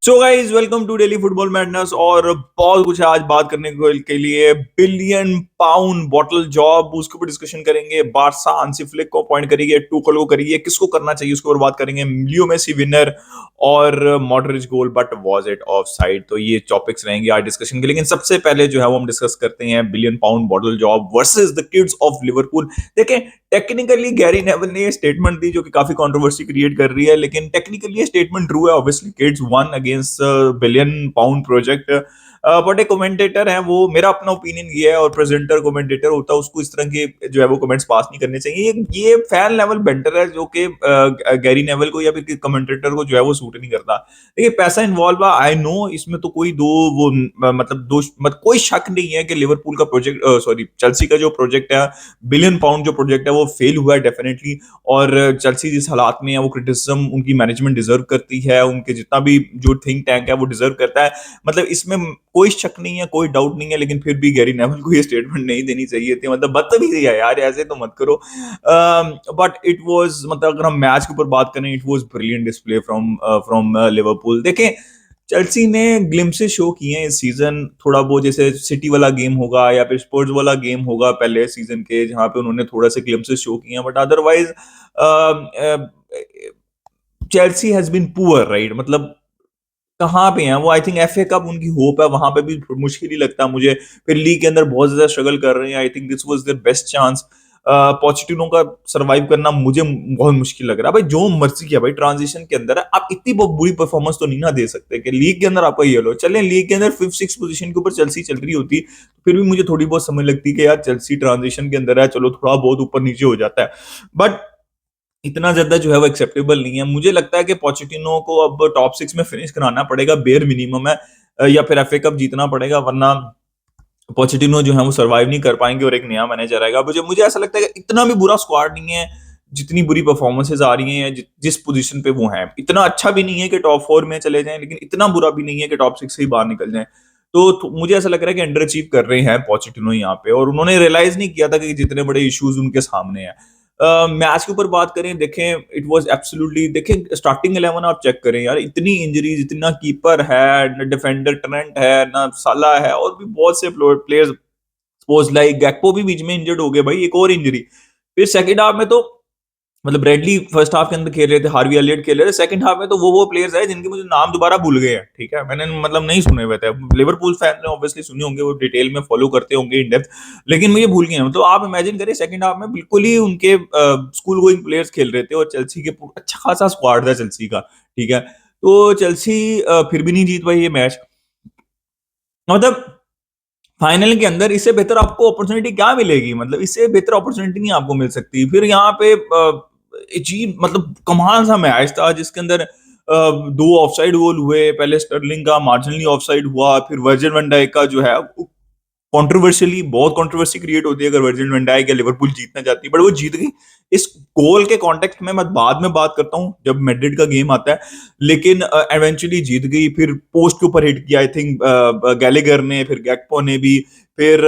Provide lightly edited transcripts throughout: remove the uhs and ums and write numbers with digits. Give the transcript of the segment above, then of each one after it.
So guys welcome to daily football madness और बहुत कुछ है आज बात करने के लिए बिलियन पाउंड बॉटल जॉब उसके ऊपर डिस्कशन करेंगे। बारसा हांसी फ्लिक को अपॉइंट करेंगे, टुखल को करेंगे, किसको करना चाहिए उसके ऊपर बात करेंगे। लियो मेसी विनर और Modric goal but was it of side. तो ये टॉपिक्स रहेंगे आज डिस्कशन के। लेकिन सबसे पहले जो है वो हम डिस्कस करते हैं billion pound bottle job versus the kids of Liverpool. देखें, टेक्निकली गैरी नेवल ने स्टेटमेंट दी जो कि काफी कंट्रोवर्सी क्रिएट कर रही है, लेकिन टेक्निकली ये स्टेटमेंट ट्रू है। Obviously kids one against billion pound project. But एक कमेंटेटर है, वो मेरा अपना ओपिनियन ये है, और प्रेजेंटर कमेंटेटर होता है उसको इस तरह के जो है वो कमेंट्स पास नहीं करने चाहिए। ये फैन लेवल बेंटर है जो कि गैरी नेवल को या फिर कमेंटेटर को जो है वो सूट नहीं करता। देखिए, पैसा इन्वॉल्व है, आई नो, इसमें तो कोई दो वो मतलब दो कोई शक नहीं है कि लिवरपूल का प्रोजेक्ट, सॉरी, चेल्सी का जो प्रोजेक्ट है, बिलियन पाउंड जो प्रोजेक्ट है, वो फेल हुआ है डेफिनेटली। और चेल्सी जिस हालात में है वो क्रिटिसिज्म उनकी मैनेजमेंट डिजर्व करती है, उनके जितना भी जो थिंक टैंक है वो डिजर्व करता है। मतलब इसमें कोई शक नहीं है, कोई डाउट नहीं है, लेकिन फिर भी गैरी नेवल को ये स्टेटमेंट नहीं देनी चाहिए थी। मतलब बदतमीजी है यार, ऐसे तो मत करो। बट इट वाज, मतलब अगर हम मैच के ऊपर बात करें, it was brilliant display from from Liverpool. देखें, चेल्सी ने ग्लिम्सेस शो किए हैं इस सीजन, थोड़ा बहुत, जैसे सिटी वाला गेम होगा या फिर स्पर्स वाला गेम होगा पहले सीजन के, जहां पे उन्होंने थोड़ा से ग्लिम्सेस शो किए हैं। But otherwise Chelsea has been poor, right? मतलब कहाँ पे हैं वो? आई थिंक एफए कप उनकी होप है, वहां पे भी मुश्किल ही लगता है मुझे। फिर लीग के अंदर बहुत ज्यादा स्ट्रगल कर रहे हैं। I think this was their best chance. Pochettino का सरवाइव करना मुझे बहुत मुश्किल लग रहा है। भाई जो मर्जी किया भाई, ट्रांजिशन के अंदर है, आप इतनी बहुत बुरी परफॉर्मेंस तो नहीं ना दे सकते कि लीग के अंदर आपका ये लो। चले लीग के अंदर फिफ्थ सिक्स पोजीशन के ऊपर चेल्सी चल रही होती, तो फिर भी मुझे थोड़ी बहुत समझ लगती कि यार चेल्सी ट्रांजिशन के अंदर है, चलो थोड़ा बहुत ऊपर नीचे हो जाता है। बट इतना ज्यादा जो है वो एक्सेप्टेबल नहीं है। मुझे लगता है कि पोचेटिनो को अब टॉप सिक्स में फिनिश कराना पड़ेगा, बेयर मिनिमम है। या फिर एफए कप जीतना पड़ेगा, वरना पोचेटिनो जो है वो सरवाइव नहीं कर पाएंगे और एक नया मैनेजर आएगा। मुझे मुझे ऐसा लगता है कि इतना भी बुरा स्क्वाड नहीं है जितनी बुरी परफॉर्मेंसेज आ रही हैं। जिस पोजीशन पे वो हैं, इतना अच्छा भी नहीं है कि टॉप फोर में चले जाएं, लेकिन इतना बुरा भी नहीं है कि टॉप सिक्स से ही बाहर निकल जाएं। तो मुझे ऐसा लग रहा है कि अंडर अचीव कर रहे हैं पोचेटिनो यहाँ पे, और उन्होंने रियलाइज नहीं किया था कि जितने बड़े इश्यूज उनके सामने हैं। मैच के ऊपर बात करें, देखें, इट वाज एब्सोल्युटली, देखें स्टार्टिंग 11 आप चेक करें यार, इतनी इंजरीज, इतना कीपर है, न डिफेंडर ट्रेंट है, ना साला है, और भी बहुत से प्लेयर्स, सपोज लाइक गैक्पो भी बीच में इंजर्ड हो गए भाई, एक और इंजरी। फिर सेकंड हाफ में तो, मतलब ब्रेडली फर्स्ट हाफ के अंदर खेल रहे थे, हार्वी एलियट खेल रहे थे, सेकंड हाफ में तो वो प्लेयर्स आए जिनके मुझे नाम दोबारा भूल गए हैं। ठीक है, मैंने मतलब नहीं सुने हुए थे। लिवरपूल फैन ने ऑब्वियसली सुने होंगे, वो डिटेल में फॉलो करते होंगे इन डेप्थ, लेकिन मुझे भूल गए हैं। तो आप इमेजिन करिए, सेकंड हाफ में बिल्कुल ही उनके स्कूल गोइंग प्लेयर्स खेल रहे थे, और चेल्सी के अच्छा खासा स्क्वाड था चेल्सी का। ठीक है, तो चेल्सी फिर भी नहीं जीत पाई ये मैच। मतलब फाइनल के अंदर इससे बेहतर आपको अपॉर्चुनिटी क्या मिलेगी? मतलब इससे बेहतर अपॉर्चुनिटी नहीं आपको मिल सकती। फिर यहाँ पे अजीब, मतलब कमाल सा मैच था जिसके अंदर दो ऑफसाइड गोल हुए। पहले स्टर्लिंग का मार्जिनली ऑफसाइड हुआ, फिर वर्जिल वैन डाइक का जो है, कंट्रोवर्शियली बहुत कंट्रोवर्सी क्रिएट होती है अगर वर्जिल वैन डाइक या लिवरपूल जीतना चाहती है, बट वो जीत गई। इस गोल के कॉन्टेक्स्ट में मैं बाद में बात करता हूँ जब मैड्रिड का गेम आता है, लेकिन एवेंचुअली जीत गई। फिर पोस्ट के ऊपर हिट किया, आई थिंक गैलेगर ने, फिर गैक्पो ने भी। फिर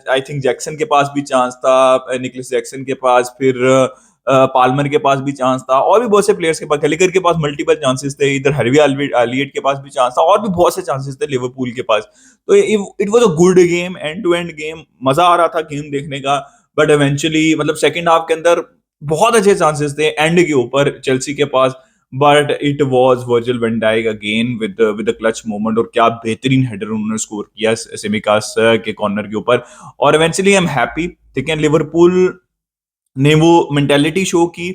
आई थिंक जैक्सन के पास भी चांस था, निकलस जैक्सन के पास, फिर पाल्मर के पास भी चांस था, और भी बहुत से प्लेयर्स के पास, गैलेगर के पास मल्टीपल चांसेस थे, इधर हार्वी एलियट के पास भी चांस था, और भी बहुत से चांसेस थे लिवरपूल के पास। तो it was a good game, end to end game, मजा आ रहा था गेम देखने का। बट इवेंचुअली, मतलब सेकंड हाफ के अंदर बहुत अच्छे चांसेस थे एंड के ऊपर चेल्सी के पास, but it was Virgil van Dijk again with clutch moment, और क्या बेहतरीन हेडर उन्होंने स्कोर किया सिमिकास के कॉर्नर के ऊपर। और इवेंचुअली आई एम हैप्पी। ठीक है, लिवरपूल ने वो मेंटेलिटी शो की,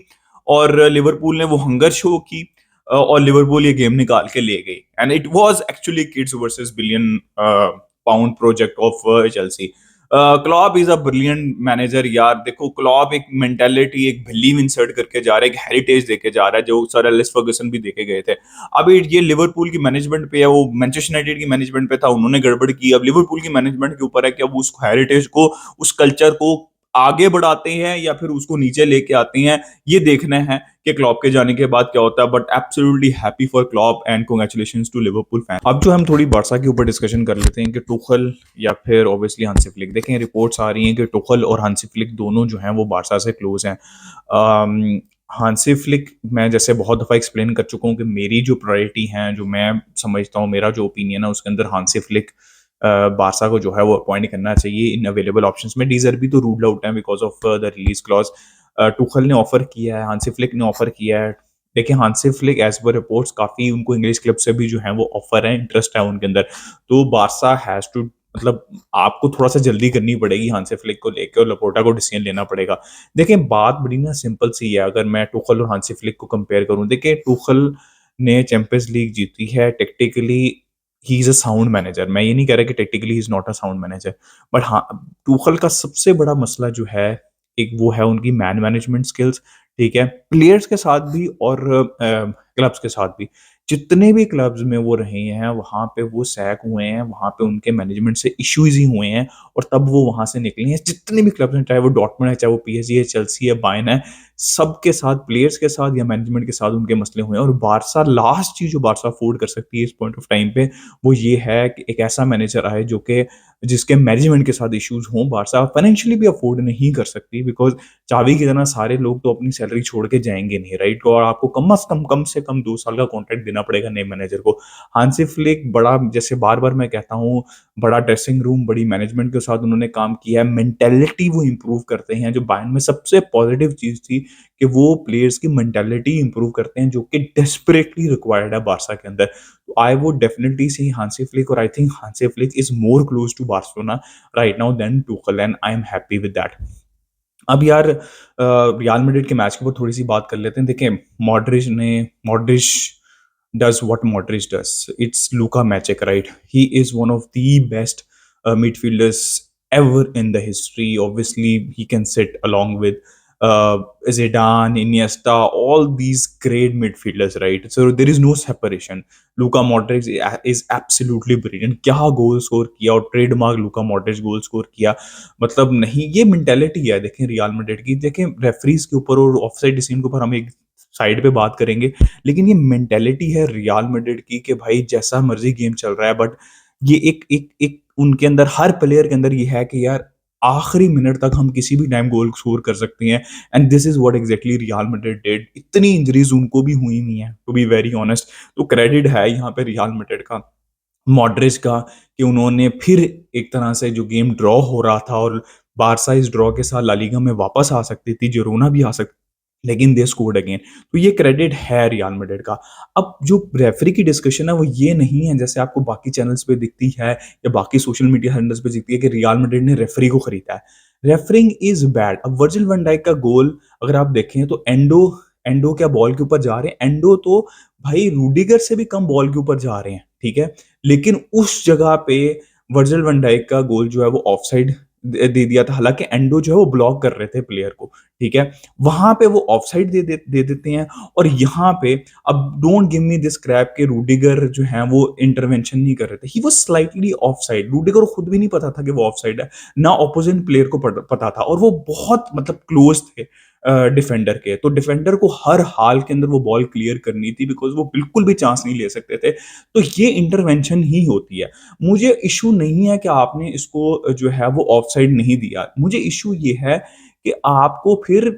और लिवरपूल ने वो हंगर शो की, और लिवरपूल ये गेम निकाल के ले गई। And it was actually kids versus billion pound project of Chelsea. Klopp is a brilliant manager यार। देखो, क्लॉप एक मेंटेलिटी, एक बिलीव इंसर्ट करके जा रहा है, एक हेरिटेज देके जा रहा है, जो सर एलेक्स फर्गुसन भी देके गए थे। अभी ये लिवरपूल की मैनेजमेंट पे है, वो मैनचेस्टर यूनाइटेड की मैनेजमेंट पे था, उन्होंने गड़बड़ की। अब लिवरपूल की मैनेजमेंट के ऊपर है कि अब उस हेरिटेज को, उस कल्चर को आगे बढ़ाते हैं या फिर उसको नीचे लेके आते हैं। ये देखना है कि क्लॉप के जाने के बाद क्या होता है। But absolutely happy for Klopp and congratulations to Liverpool fan. अब जो हम थोड़ी बारसा के ऊपर डिस्कशन कर लेते हैं कि टुखल या फिर ऑब्वियसली हांसी फ्लिक। देखें, रिपोर्ट्स आ रही हैं कि टुखल और हांसी फ्लिक दोनों जो हैं वो बारसा से क्लोज हैं। हांसी फ्लिक मैं जैसे बहुत दफ़ा एक्सप्लेन कर चुका हूँ कि मेरी जो प्रायोरिटी हैं, जो मैं समझता हूँ, मेरा जो ओपिनियन है उसके अंदर हांसी फ्लिक बार्सा को जो है वो अपॉइंट करना चाहिए इन अवेलेबल ऑप्शंस में। डी ज़र्बी तो रूल्ड आउट है because of the release clause. Tuchel ने ऑफ़र किया है, हांसी फ्लिक ने ऑफ़र किया है। देखिए Hansi Flick as per reports काफ़ी उनको इंग्लिश क्लब से भी जो है वो ऑफ़र है, इंटरेस्ट है उनके अंदर। तो बार्सा हैज़ टू मतलब आपको थोड़ा-सा जल्दी करनी पड़ेगी हांसी फ्लिक को लेके और लपोर्टा को डिसीज़न लेना पड़ेगा। देखिए, बात बड़ी ना सिंपल सी है अगर मैं तुखल और हांसी फ्लिक को कंपेयर करूँ। देखिए, तुखल ने चैंपियंस लीग जीती है tactically he is a sound manager. मैं ये नहीं कह रहा कि tactically he is not a sound manager. But हाँ, तुखल का सबसे बड़ा मसला जो है, एक वो है उनकी मैन मैनेजमेंट स्किल्स, ठीक है? प्लेयर्स के साथ भी और क्लब्स के साथ भी। जितने भी क्लब्स में वो रहे हैं, वहाँ पे वो सैक हुए हैं, वहाँ पे उनके मैनेजमेंट से इश्यूज़ ही हुए हैं। और तब वो वहाँ से निकले हैं। जितने भी क्लब्स हैं, चाहे वो डॉर्टमुंड है, चाहे वो पीएसजी है, चेल्सी है, बायर्न है, सबके साथ प्लेयर्स के साथ या मैनेजमेंट के साथ उनके मसले हुए हैं। और बार्सा लास्ट चीज़ जो बार्सा अफ़ोर्ड कर सकती है इस पॉइंट ऑफ टाइम पे, वो ये है कि एक ऐसा मैनेजर आए जो कि जिसके मैनेजमेंट के साथ इश्यूज़ हों। बार्सा फाइनेंशियली भी अफ़ोर्ड नहीं कर सकती बिकॉज़ चावी की तरह सारे लोग तो अपनी सैलरी छोड़ के जाएँगे नहीं, राइट? और आपको कम से कम 2 साल का कॉन्ट्रैक्ट देना पड़ेगा नए मैनेजर को। हांसी फ्लिक बड़ा जैसे बार-बार मैं कहता हूँ बड़ा ड्रेसिंग रूम, बड़ी मैनेजमेंट के साथ उन्होंने काम किया है, मेंटालिटी वो इम्प्रूव करते हैं, जो बायर्न में सबसे पॉजिटिव चीज़ थी कि वो प्लेयर्स की मेंटालिटी इम्प्रूव करते हैं, जो कि डेस्परेटली रिक्वायर्ड है बार्सा के अंदर। तो I would definitely see Hansi Flick और I think Hansi Flick is more close to Barcelona right now than Tuchel and I am happy with that. अब यार रियल मैड्रिड के मैच के ऊपर थोड़ी-सी बात कर लेते हैं। देखिए, Modric does what Modric does. It's Luka Magic, right? He is one of the best midfielders ever in the history. Obviously, he can sit along with Zidane, Iniesta, all these great midfielders, right? So there is no separation. Luka Modric is absolutely brilliant. क्या goal score किया और trademark Luka Modric goal score किया, मतलब नहीं, ये mentality है देखें real Madrid की। देखें रेफरीज के ऊपर और ऑफसाइड डिसीजन के ऊपर हम एक साइड पे बात करेंगे, लेकिन ये मेंटालिटी है रियल मैड्रिड की कि भाई जैसा मर्जी गेम चल रहा है, बट ये एक एक एक उनके अंदर, हर प्लेयर के अंदर ये है कि यार आखिरी मिनट तक हम किसी भी टाइम गोल स्कोर कर सकते हैं। And this is what exactly real Madrid did. इतनी इंजरीज उनको भी हुई नहीं है, टू बी वेरी ऑनेस्ट। तो क्रेडिट है यहाँ पे रियल मैड्रिड का, मॉड्रिच का, कि उन्होंने फिर एक तरह से जो गेम ड्रॉ हो रहा था और बारसा इस ड्रॉ के साथ ला लीगा में वापस आ सकती थी, जिरोना भी आ सकती, लेकिन दे स्कोर्ड अगेन। तो ये क्रेडिट है रियल मैड्रिड का। अब जो रेफरी की डिस्कशन है वो ये नहीं है जैसे आपको बाकी चैनल्स पे दिखती है या बाकी सोशल मीडिया हैंडल्स पे दिखती है कि रियल मैड्रिड ने रेफरी को खरीदा है। Referring is bad. अब वर्जिल वैन डाइक का गोल अगर आप देखें तो एंडो एंडो क्या बॉल के ऊपर जा रहे हैं, एंडो तो भाई रूडिगर से भी कम बॉल के ऊपर जा रहे हैं, ठीक है? लेकिन उस जगह पे वर्जिल वैन डाइक का गोल जो है वो ऑफसाइड दे दिया था। हालाँकि एंडो जो है वो ब्लॉक कर रहे थे प्लेयर को, ठीक है? वहाँ पे वो ऑफसाइड दे देते हैं। और यहाँ पे अब don't give me this crap के रूडिगर जो है वो इंटरवेंशन नहीं कर रहे थे। He was slightly offside. Rudiger को खुद भी नहीं पता था कि वो ऑफसाइड है, ना अपोजिट प्लेयर को पता था, और वो बहुत मतलब क्लोज थे डिफेंडर के। तो डिफेंडर को हर हाल के अंदर वो बॉल क्लियर करनी थी बिकॉज़ वो बिल्कुल भी चांस नहीं ले सकते थे। तो ये इंटरवेंशन ही होती है। मुझे इश्यू नहीं है कि आपने इसको जो है वो ऑफसाइड नहीं दिया। मुझे इश्यू ये है कि आपको फिर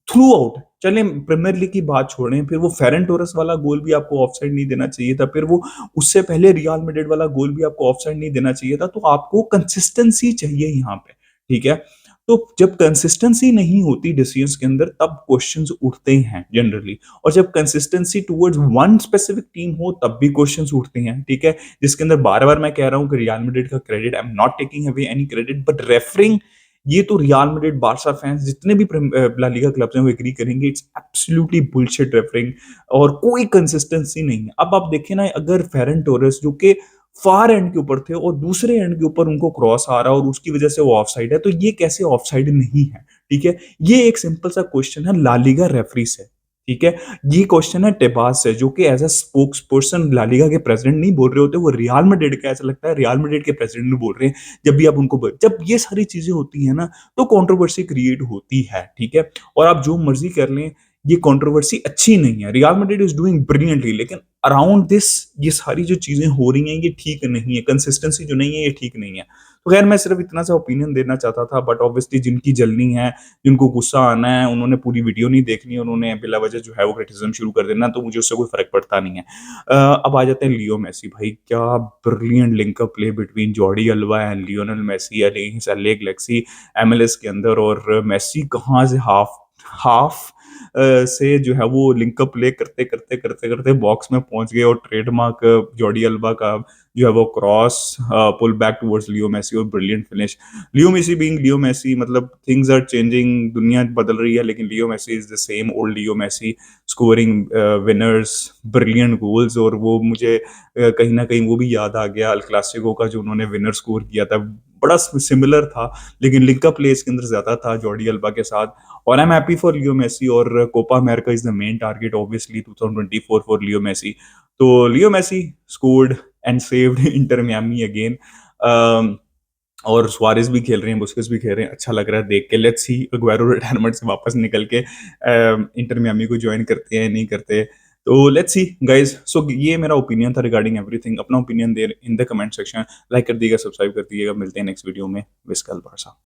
थ्रू आउट, चलें प्रीमियर लीग की बात छोड़ें, फिर वो फेरन टोरेस वाला गोल भी आपको ऑफसाइड नहीं देना चाहिए था। फिर वो उससे पहले रियल मैड्रिड वाला गोल भी आपको ऑफसाइड नहीं देना चाहिए था। तो आपको कंसिस्टेंसी चाहिए यहाँ पे, ठीक है? तो जब कंसिस्टेंसी नहीं होती डिसीजंस के अंदर तब क्वेश्चंस उठते हैं जनरली। और जब consistency towards one specific team हो तब भी क्वेश्चंस उठते हैं, ठीक है? जिसके अंदर बार-बार मैं कह रहा हूँ कि रियल मैड्रिड का credit, I am not taking away any credit, but referring, ये तो रियल मैड्रिड, बार्सा फैंस, जितने भी ला लीगा क्लब्स हैं वो एग्री करेंगे, इट्स एब्सोल्युटली बुलशिट रेफरिंग। और कोई कंसिस्टेंसी नहीं है। अब आप देखें ना, अगर फेरन टोरेस जो कि फार एंड के ऊपर थे और दूसरे एंड के ऊपर उनको क्रॉस आ रहा है और उसकी वजह से वो ऑफसाइड है, तो ये कैसे ऑफसाइड नहीं है? ठीक है? ये एक सिंपल सा क्वेश्चन है ला लीगा रेफरी से, ठीक है? ये क्वेश्चन है टेबास से, जो कि as a spokesperson La Liga के प्रेसिडेंट नहीं बोल रहे होते, वो रियल मैड्रिड का, ऐसा लगता है रियल मैड्रिड के प्रेसिडेंट नहीं बोल रहे हैं। जब भी आप उनको जब ये सारी चीजें होती है ना, तो कंट्रोवर्सी क्रिएट होती है, ठीक है? और आप जो मर्जी कर लें, ये कंट्रोवर्सी अच्छी नहीं है। Real Madrid is doing brilliantly, लेकिन अराउंड दिस ये सारी जो चीज़ें हो रही हैं, ये ठीक नहीं है, कंसिस्टेंसी जो नहीं है, ये ठीक नहीं है। तो खैर मैं सिर्फ़ इतना सा ओपिनियन देना चाहता था, बट ऑब्वियसली जिनकी जलनी है, जिनको गुस्सा आना है, उन्होंने पूरी वीडियो नहीं देखनी है, उन्होंने बिला वजह जो है वो क्रिटिसिज़्म शुरू कर देना, तो मुझे उससे कोई फ़र्क पड़ता नहीं है। अब आ जाते हैं लियो मेसी, भाई क्या brilliant link up play between Jordi Alba and Lionel Messi against LA Galaxy MLS के अंदर, और मेसी कहाँ से हाफ हाफ से जो है वो लिंकअप प्ले करते बॉक्स में पहुंच गए, और ट्रेडमार्क जॉर्डी अल्बा का जो है वो cross pull back towards Leo Messi, और brilliant finish. Leo Messi being Leo Messi, मतलब थिंग्स आर चेंजिंग, दुनिया बदल रही है, लेकिन Leo Messi is the same old Leo Messi, scoring winners, brilliant goals. और वो मुझे कहीं ना कहीं वो भी याद आ गया अल क्लासिको का जो उन्होंने विनर स्कोर किया था, बड़ा सिमिलर था, लेकिन लिंकअप प्ले इसके अंदर ज्यादा था जॉर्डी अल्बा के साथ। और I am happy for Leo Messi, और Copa America is the main target obviously 2024 for Leo Messi. तो Leo Messi scored and saved Inter Miami again. और सुआरेज़ भी खेल रहे हैं, बुस्केट्स भी खेल रहे हैं, अच्छा लग रहा है देख के। लेट्स सी अग्वायरो रिटायरमेंट से वापस निकल के इंटर मियामी को जॉइन करते हैं, नहीं करते। तो लेट्स सी गाइस। सो ये मेरा ओपिनियन था रिगार्डिंग एवरीथिंग। अपना opinion they in the comment section, like कर दीजिएगा, सब्सक्राइब कर दीजिएगा। मिलते हैं नेक्स्ट वीडियो में। विस्कल बारसा।